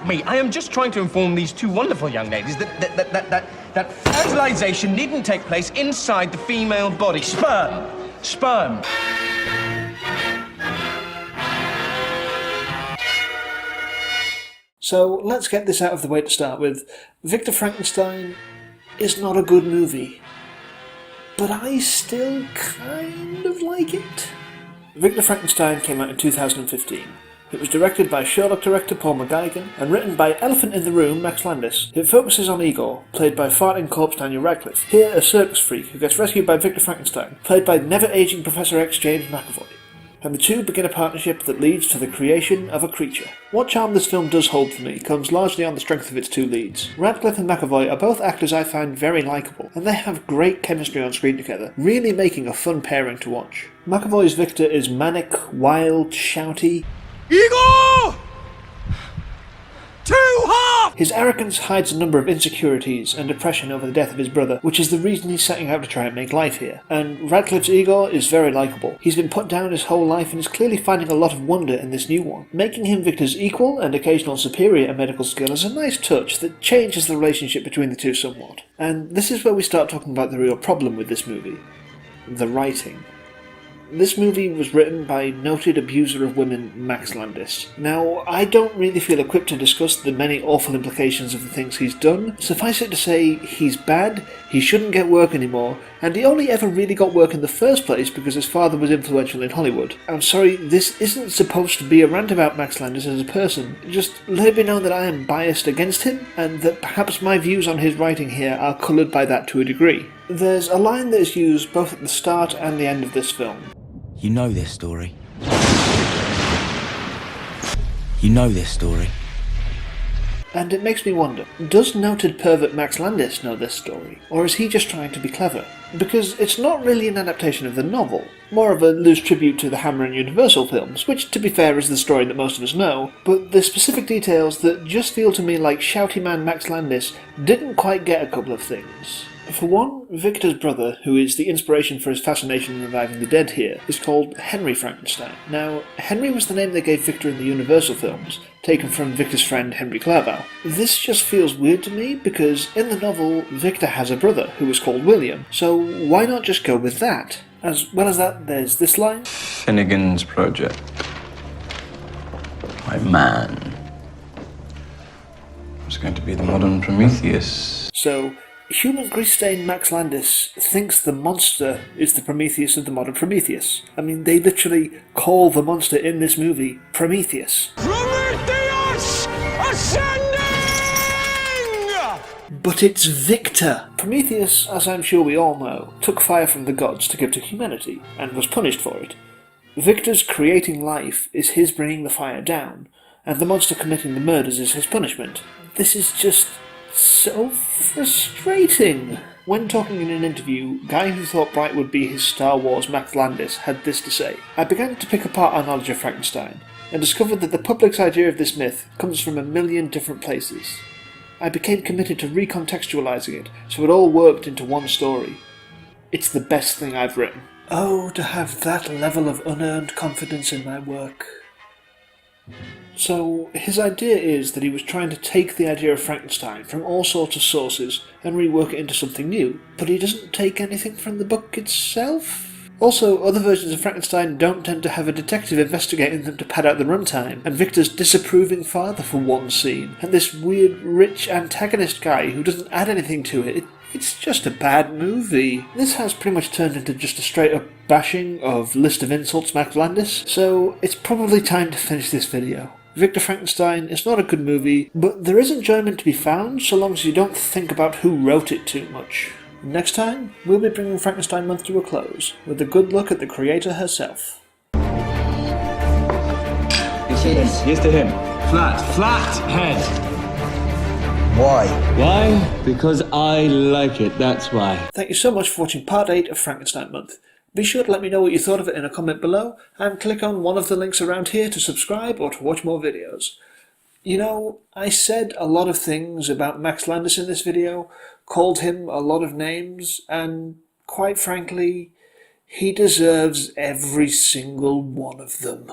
interrupt me. I am just trying to inform these two wonderful young ladies that fertilization needn't take place inside the female body. Sperm. Sperm. So let's get this out of the way to start with. Victor Frankenstein is not a good movie, but I still kind of like it. Victor Frankenstein came out in 2015. It was directed by Sherlock director Paul McGuigan and written by Elephant in the Room Max Landis. It focuses on Igor, played by farting corpse Daniel Radcliffe, here a circus freak who gets rescued by Victor Frankenstein, played by never-aging Professor X James McAvoy. And the two begin a partnership that leads to the creation of a creature. What charm this film does hold for me comes largely on the strength of its two leads. Radcliffe and McAvoy are both actors I find very likeable, and they have great chemistry on screen together, really making a fun pairing to watch. McAvoy's Victor is manic, wild, shouty. Igor! Too hot! His arrogance hides a number of insecurities and depression over the death of his brother, which is the reason he's setting out to try and make life here. And Radcliffe's Igor is very likeable. He's been put down his whole life and is clearly finding a lot of wonder in this new one. Making him Victor's equal and occasional superior at medical skill is a nice touch that changes the relationship between the two somewhat. And this is where we start talking about the real problem with this movie. The writing. This movie was written by noted abuser of women Max Landis. Now, I don't really feel equipped to discuss the many awful implications of the things he's done. Suffice it to say, he's bad, he shouldn't get work anymore, and he only ever really got work in the first place because his father was influential in Hollywood. I'm sorry, this isn't supposed to be a rant about Max Landis as a person. Just let it be known that I am biased against him, and that perhaps my views on his writing here are coloured by that to a degree. There's a line that is used both at the start and the end of this film. You know this story. You know this story. And it makes me wonder, does noted pervert Max Landis know this story? Or is he just trying to be clever? Because it's not really an adaptation of the novel, more of a loose tribute to the Hammer and Universal films, which to be fair is the story that most of us know, but there's specific details that just feel to me like shouty man Max Landis didn't quite get a couple of things. For one, Victor's brother, who is the inspiration for his fascination in reviving the dead here, is called Henry Frankenstein. Now, Henry was the name they gave Victor in the Universal films, taken from Victor's friend Henry Clerval. This just feels weird to me because in the novel, Victor has a brother who is called William, so why not just go with that? As well as that, there's this line. Finnegan's Project. My man. Was going to be the modern Prometheus. So, human grease-stained Max Landis thinks the monster is the Prometheus of the modern Prometheus. I mean, they literally call the monster in this movie Prometheus. Prometheus ascending! But it's Victor! Prometheus, as I'm sure we all know, took fire from the gods to give to humanity, and was punished for it. Victor's creating life is his bringing the fire down, and the monster committing the murders is his punishment. This is just so frustrating. When talking in an interview, guy who thought Bright would be his Star Wars Max Landis had this to say. I began to pick apart our knowledge of Frankenstein, and discovered that the public's idea of this myth comes from a million different places. I became committed to recontextualizing it, so it all worked into one story. It's the best thing I've written. Oh, to have that level of unearned confidence in my work. So, his idea is that he was trying to take the idea of Frankenstein from all sorts of sources and rework it into something new, but he doesn't take anything from the book itself? Also, other versions of Frankenstein don't tend to have a detective investigating them to pad out the runtime, and Victor's disapproving father for one scene, and this weird, rich antagonist guy who doesn't add anything to it. It's just a bad movie. This has pretty much turned into just a straight-up bashing of List of Insults Max Landis, so it's probably time to finish this video. Victor Frankenstein is not a good movie, but there is enjoyment to be found so long as you don't think about who wrote it too much. Next time, we'll be bringing Frankenstein Month to a close, with a good look at the creator herself. Here's to him. Flat head. Why? Why? Because I like it, that's why. Thank you so much for watching part 8 of Frankenstein Month. Be sure to let me know what you thought of it in a comment below, and click on one of the links around here to subscribe or to watch more videos. You know, I said a lot of things about Max Landis in this video, called him a lot of names, and quite frankly, he deserves every single one of them.